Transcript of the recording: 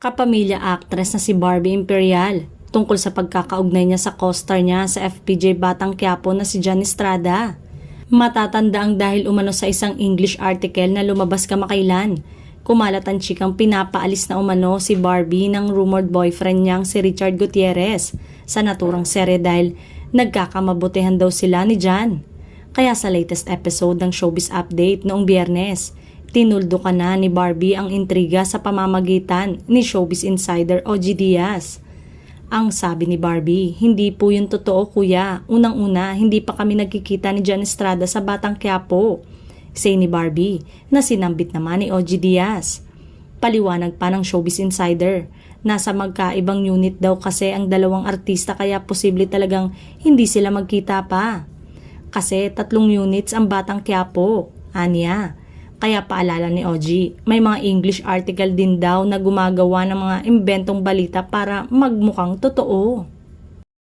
kapamilya actress na si Barbie Imperial tungkol sa pagkakaugnay niya sa co-star niya sa FPJ Batang Quiapo na si Jan Estrada. Matatanda ang dahil umano sa isang English article na lumabas kamakailan. Kumalat ang chikang pinapaalis na umano si Barbie ng rumored boyfriend niyang si Richard Gutierrez sa naturang serye dahil nagkakamabutihan daw sila ni Jan. Kaya sa latest episode ng Showbiz Update noong Biyernes, tinuldukan na ni Barbie ang intriga sa pamamagitan ni Showbiz Insider OG Diaz. Ang sabi ni Barbie, hindi po yun totoo kuya. Unang-una, hindi pa kami nagkikita ni Jan Estrada sa Batang Quiapo. Say ni Barbie na sinambit naman ni OG Diaz. Paliwanag pa ng Showbiz Insider, nasa magkaibang unit daw kasi ang dalawang artista kaya posible talagang hindi sila magkita pa. Kasi 3 units ang Batang Quiapo, anya. Kaya paalala ni OG, may mga English article din daw na gumagawa ng mga imbentong balita para magmukhang totoo.